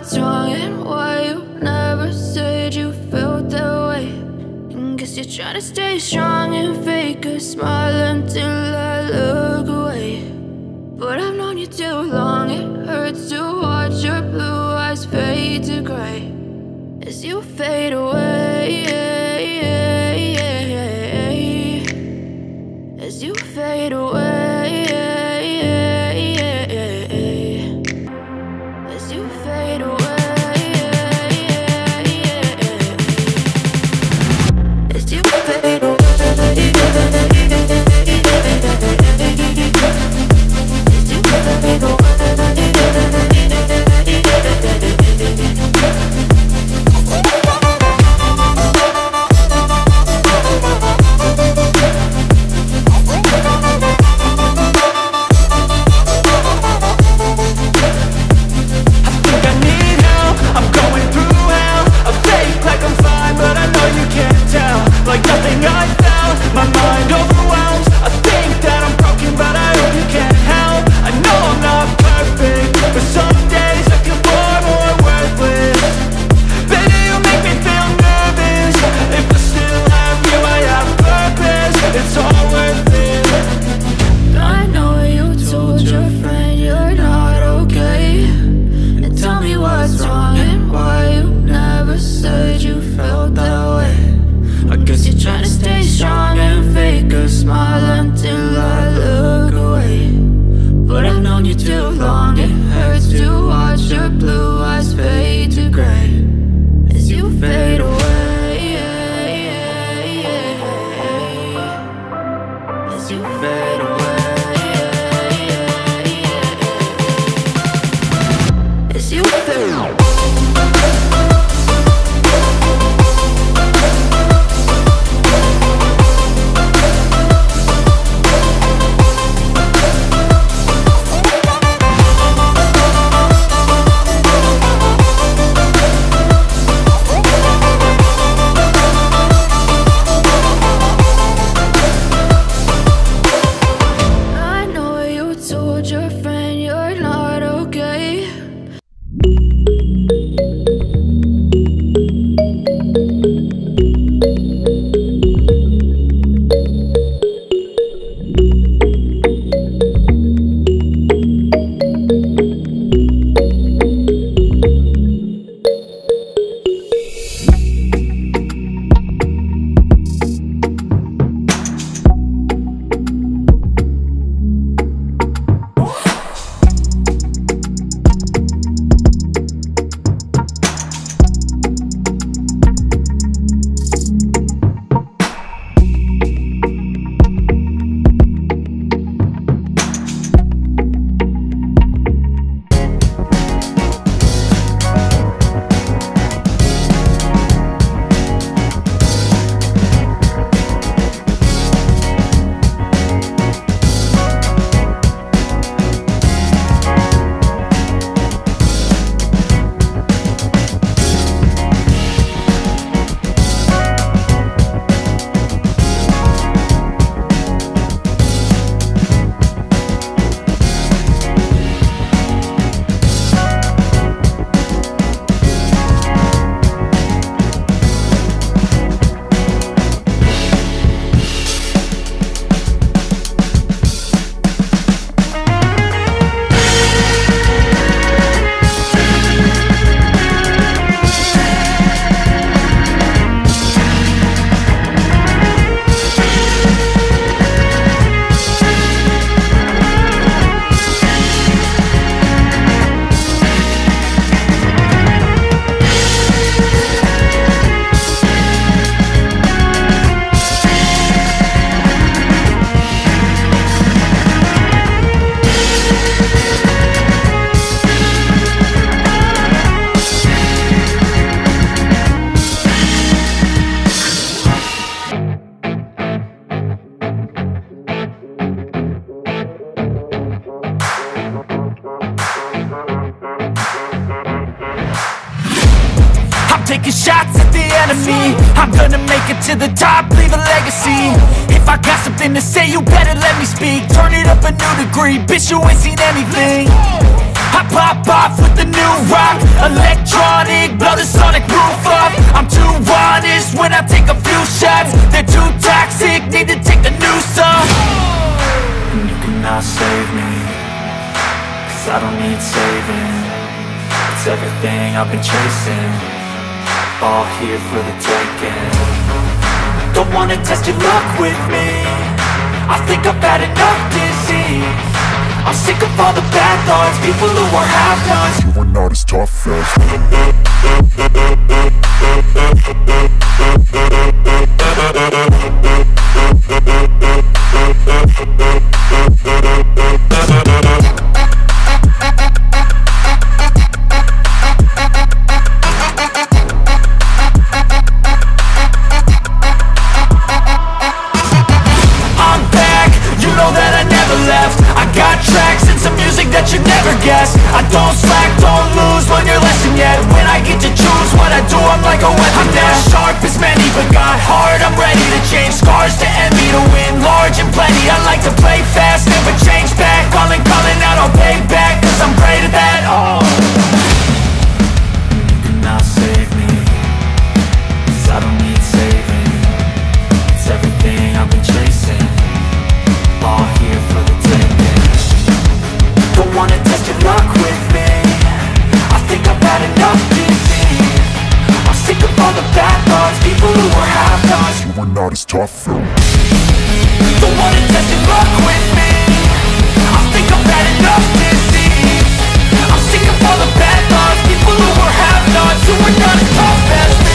what's wrong and why you never said you felt that way. And guess you're trying to stay strong and fake a smile until I look away. But I've known you too long, it hurts to watch your blue eyes fade to gray as you fade away, as you fade away, as you fade away, as you fade away. taking shots at the enemy. I'm gonna make it to the top, leave a legacy. If I got something to say, you better let me speak. Turn it up a new degree, bitch, you ain't seen anything. I pop off with the new rock, electronic, blow the sonic roof up. I'm too honest when I take a few shots. They're too toxic, need to take the noose off. And you cannot save me, 'cause I don't need saving. It's everything I've been chasing, all here for the taking. Don't wanna test your luck with me, I think I've had enough disease. I'm sick of all the bad thoughts, people who are half-nots. You are not as tough as I'm back, you know that I never left. I got tracks and some music that you never guess. I don't slack, don't lose, learn your lesson yet. When I get to choose what I do, I'm like a weapon. I'm not sharp as many, but got heart, I'm ready to change. Scars to envy, to win large and plenty. I like to play fast, never change back. Calling out, I'll pay back, 'cause I'm great at that. Oh, you cannot save me, 'cause I don't need saving. It's everything I've been chasing, all here for the taking. Don't wanna test your luck with me, I think I've had enough disease. I'm sick of all the bad thoughts, people who are half-nots. you are not as tough as Don't wanna test your luck with me, I think I've had enough disease. I'm sick of all the bad thoughts, people who are half-nots, who are not as tough as me.